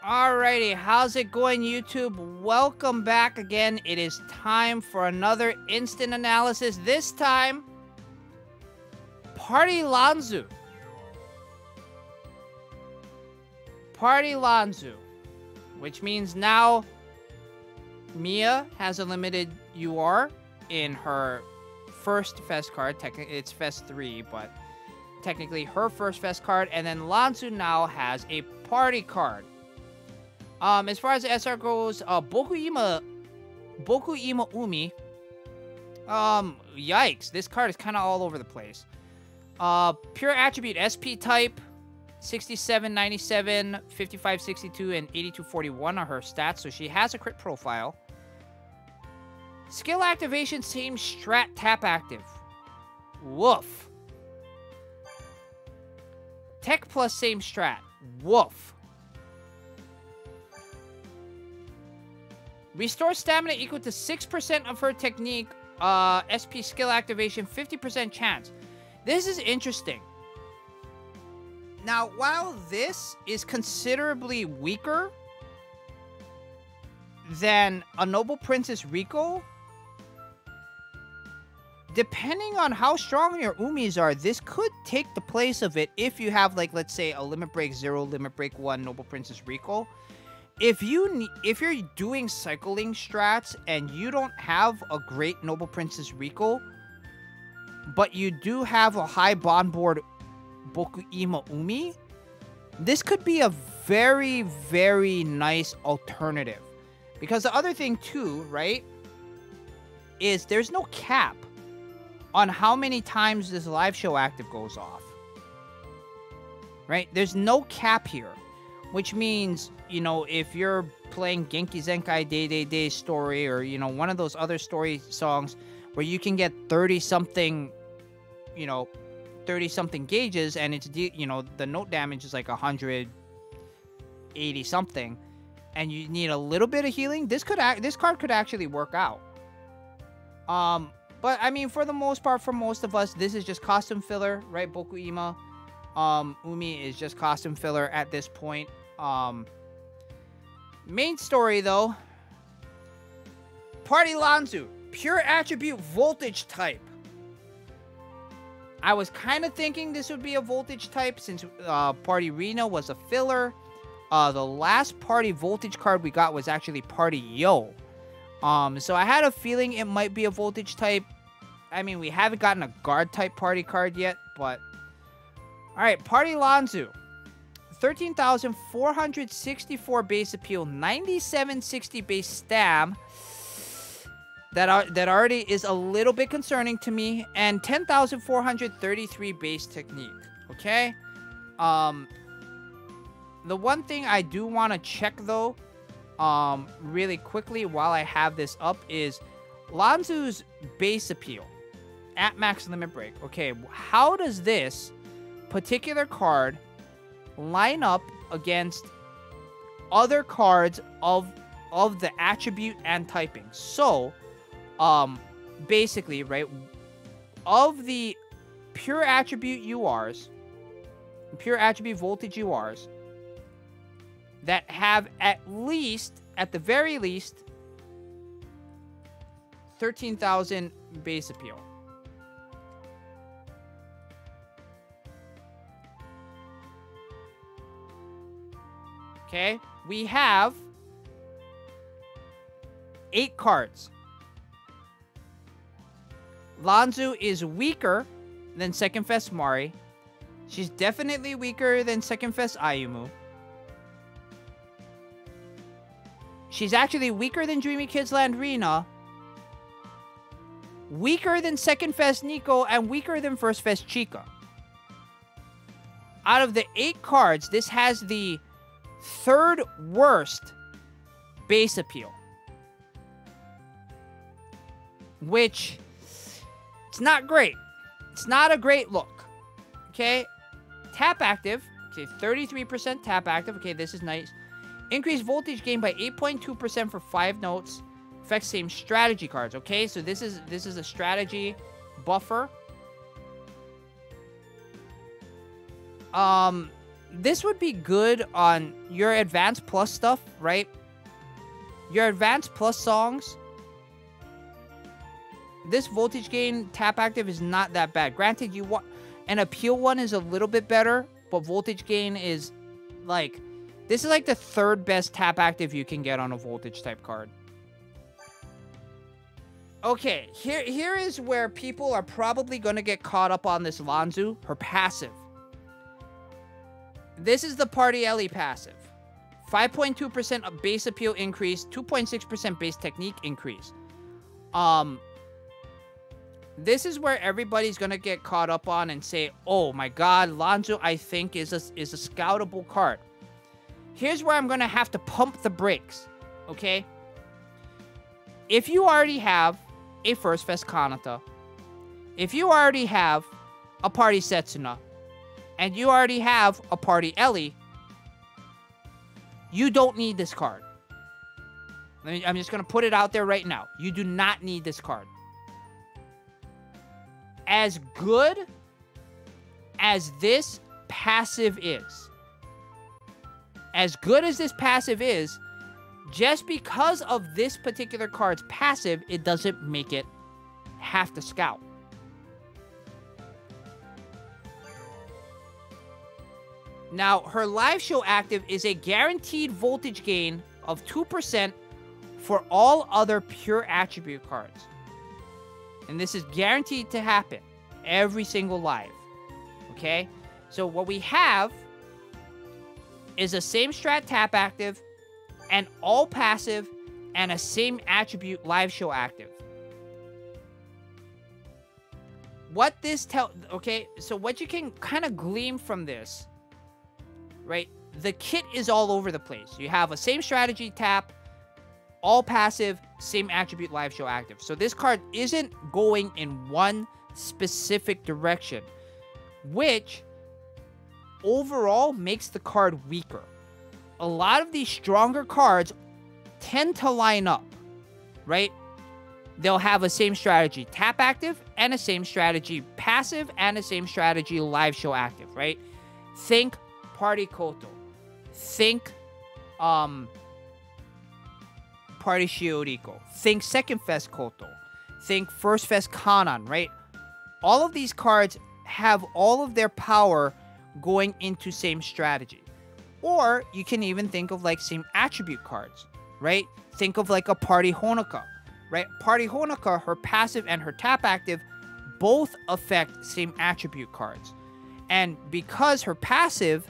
Alrighty, how's it going, YouTube? Welcome back again. It is time for another instant analysis. This time, Party Lanzu. Party Lanzu. Which means now Mia has a limited UR in her first Fest card. Technically, it's Fest 3, but technically her first Fest card. And then Lanzu now has a party card. As far as the SR goes, Boku Ima Umi. Yikes, this card is kind of all over the place. Pure attribute SP type, 67, 97, 55, 62, and 82, 41 are her stats, so she has a crit profile. Skill activation, same strat, tap active. Woof. Tech plus same strat. Woof. Restore stamina equal to 6% of her technique. SP skill activation, 50% chance. This is interesting. Now, while this is considerably weaker than a Noble Princess Rico, depending on how strong your Umis are, this could take the place of it if you have, like, let's say, a Limit Break 0, Limit Break 1 Noble Princess Rico. If you're doing cycling strats and you don't have a great Noble Princess Rico, but you do have a high bond board Boku Ima Umi, this could be a very, very nice alternative. Because the other thing too, right, is there's no cap on how many times this live show active goes off. Right? There's no cap here. Which means, you know, if you're playing Genki Zenkai Day Day Day story or, you know, one of those other story songs where you can get 30-something, you know, 30-something gauges and it's, you know, the note damage is like 180-something and you need a little bit of healing, this card could actually work out. But, I mean, for the most part, for most of us, this is just costume filler, right? Boku Ima. Umi is just costume filler at this point. Main story, though. Party Lanzu. Pure attribute voltage type. I was kind of thinking this would be a voltage type since Party Rena was a filler. The last party voltage card we got was actually Party Yo. So I had a feeling it might be a voltage type. I mean, we haven't gotten a guard type party card yet, but... Alright, Party Lanzu. 13,464 base appeal, 9,760 base stam. That already is a little bit concerning to me. And 10,433 base technique. Okay? The one thing I do want to check, though, really quickly while I have this up is Lanzu's base appeal at max limit break. Okay, how does this particular card line up against other cards of the attribute and typing? So, basically, right, of the pure attribute URs, pure attribute voltage URs, that have at the very least, 13,000 base appeal. Okay, we have 8 cards. Lanzu is weaker than Second Fest Mari. She's definitely weaker than Second Fest Ayumu. She's actually weaker than Dreamy Kids Land Rena. Weaker than Second Fest Nico, and weaker than First Fest Chica. Out of the 8 cards, this has the third worst base appeal. Which, it's not great. It's not a great look. Okay? Tap active. Okay, 33% tap active. Okay, this is nice. Increased voltage gain by 8.2% for 5 notes. Affects same strategy cards. Okay, so this is a strategy buffer. this would be good on your Advanced Plus stuff, right? Your Advanced Plus songs. This voltage gain tap active is not that bad. Granted, you want an appeal one is a little bit better, but voltage gain is like, this is like the third best tap active you can get on a voltage type card. Okay, here is where people are probably going to get caught up on this Lanzu, her passive. This is the Party Ellie passive. 5.2% base appeal increase, 2.6% base technique increase. This is where everybody's going to get caught up on and say, oh my god, Lanzu I think is a scoutable card. Here's where I'm going to have to pump the brakes, okay? If you already have a First Fest Kanata, if you already have a Party Setsuna, and you already have a Party Ellie, you don't need this card. I'm just going to put it out there right now. You do not need this card. As good as this passive is, as good as this passive is, just because of this particular card's passive, it doesn't make it have to scout. Now, her live show active is a guaranteed voltage gain of 2% for all other pure attribute cards. And this is guaranteed to happen every single live. Okay? So what we have is a same strat tap active, and all passive, and a same attribute live show active. What this okay, so what you can kind of glean from this, right? The kit is all over the place. You have a same strategy tap, all passive, same attribute live show active. So this card isn't going in one specific direction, which overall makes the card weaker. A lot of these stronger cards tend to line up, right? They'll have a same strategy tap active, and a same strategy passive, and a same strategy live show active, right? Think Party Koto. Think Party Shioriko. Think Second Fest Koto. Think First Fest Kanan, right? All of these cards have all of their power going into same strategy. Or you can even think of like same attribute cards, right? Think of like a Party Honoka, right? Party Honoka, her passive and her tap active both affect same attribute cards. And because her passive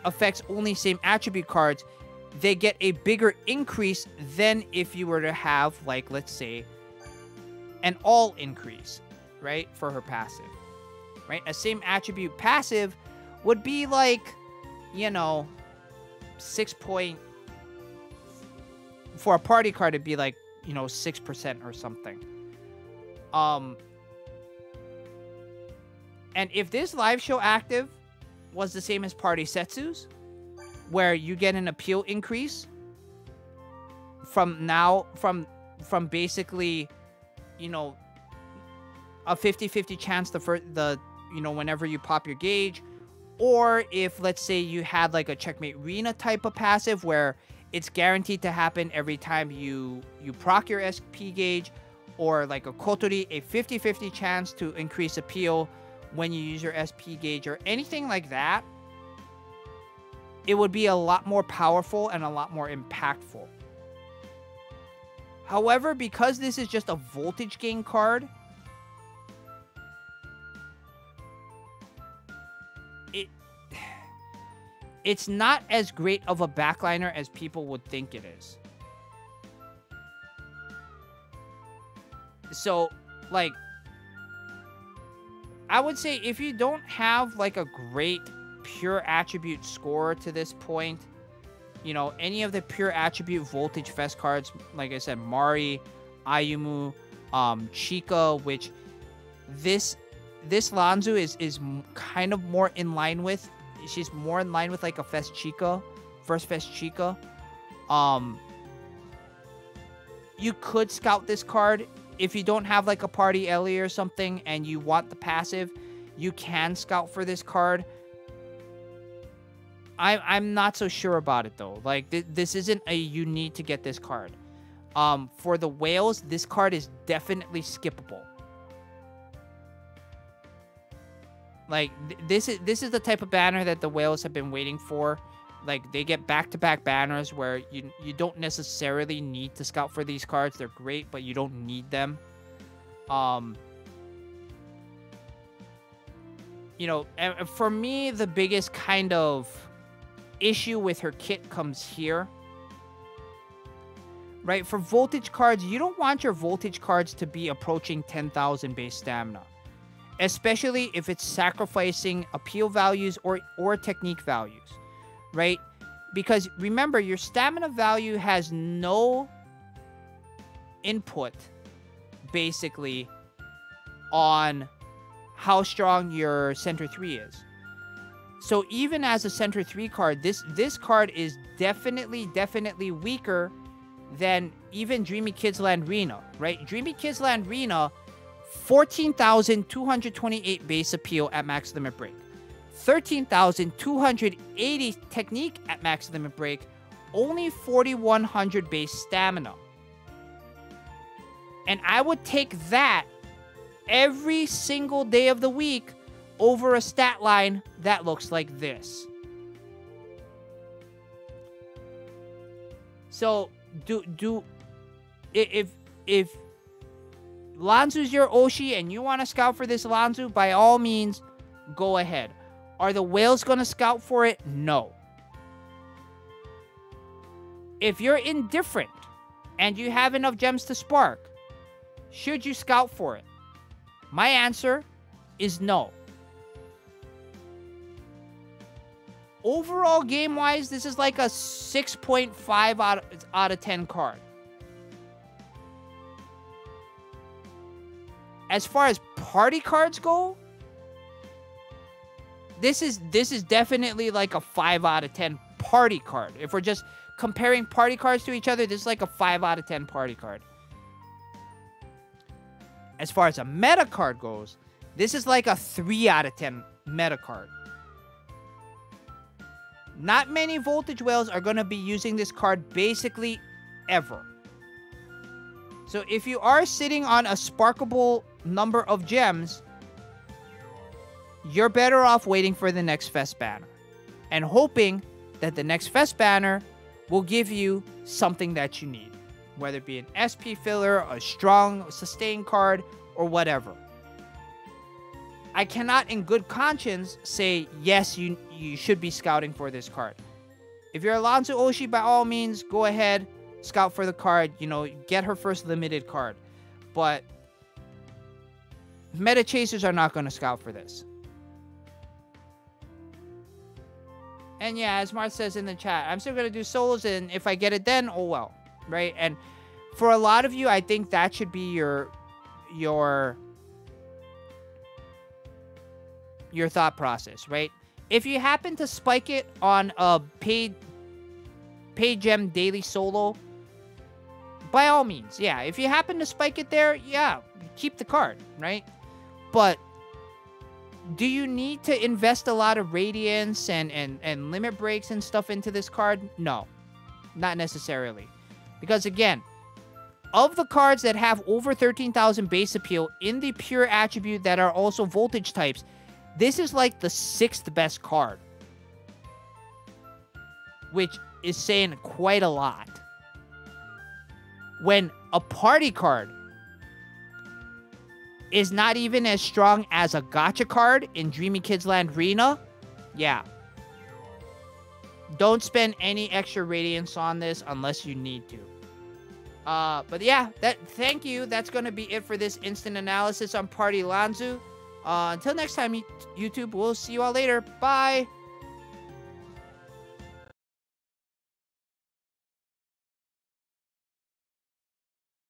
affects only same attribute cards, they get a bigger increase than if you were to have, like, let's say, an all increase, right? For her passive, right? A same attribute passive would be like, you know, 6 point... For a party card, it'd be like, you know, 6% or something. And if this live show active was the same as Party Setsu's, where you get an appeal increase from basically, you know, a 50-50 chance you know, whenever you pop your gauge, or if, let's say, you had like a Checkmate Rina type of passive where it's guaranteed to happen every time you proc your SP gauge, or like a Kotori, a 50-50 chance to increase appeal when you use your SP gauge, or anything like that, it would be a lot more powerful and a lot more impactful. However, because this is just a voltage gain card, it's not as great of a backliner as people would think it is. So, like, I would say if you don't have, like, a great pure attribute score to this point, you know, any of the pure attribute voltage fest cards, like I said, Mari, Ayumu, Chika, which this Lanzu is kind of more in line with. She's more in line with like a Fest Chica, First Fest Chica. You could scout this card if you don't have like a Party Ellie or something and you want the passive. You can scout for this card. I'm not so sure about it though. Like this isn't a you need to get this card. For the whales, this card is definitely skippable. Like this is the type of banner that the whales have been waiting for. Like they get back-to-back banners where you don't necessarily need to scout for these cards. They're great, but you don't need them. You know, for me, the biggest kind of issue with her kit comes here. Right? For voltage cards, you don't want your voltage cards to be approaching 10,000 base stamina. Especially if it's sacrificing appeal values or technique values. Right? Because remember, your stamina value has no input, basically, on how strong your Center 3 is. So even as a Center 3 card, this card is definitely weaker than even Dreamy Kids Land Rena, right? Dreamy Kids Land Rena, 14,228 base appeal at max limit break. 13,280 technique at max limit break. Only 4,100 base stamina. And I would take that every single day of the week over a stat line that looks like this. So if Lanzu's your Oshi and you want to scout for this Lanzu, by all means, go ahead. Are the whales going to scout for it? No. If you're indifferent and you have enough gems to spark, should you scout for it? My answer is no. Overall, game-wise, this is like a 6.5 out of 10 card. As far as party cards go, this is definitely like a 5 out of 10 party card. If we're just comparing party cards to each other, this is like a 5 out of 10 party card. As far as a meta card goes, this is like a 3 out of 10 meta card. Not many Voltage Whales are going to be using this card basically ever. So if you are sitting on a sparkable number of gems, you're better off waiting for the next Fest banner and hoping that the next Fest banner will give you something that you need, whether it be an SP filler, a strong sustain card, or whatever. I cannot in good conscience say, yes, you should be scouting for this card. If you're Alonso Oshi, by all means, go ahead, scout for the card, you know, get her first limited card. But meta chasers are not going to scout for this. And yeah, as Marth says in the chat, I'm still going to do solos, and if I get it then, oh well, right? And for a lot of you, I think that should be your thought process, right? If you happen to spike it on a paid gem daily solo, by all means, yeah. If you happen to spike it there, yeah, keep the card, right? But do you need to invest a lot of radiance and limit breaks and stuff into this card? No, not necessarily. Because again, of the cards that have over 13,000 base appeal in the pure attribute that are also voltage types, this is like the 6th best card. Which is saying quite a lot. When a party card is not even as strong as a gacha card in Dreamy Kids Land Rena, yeah. Don't spend any extra radiance on this unless you need to. But yeah, thank you. That's going to be it for this instant analysis on Party Lanzu. Until next time, YouTube, we'll see you all later. Bye!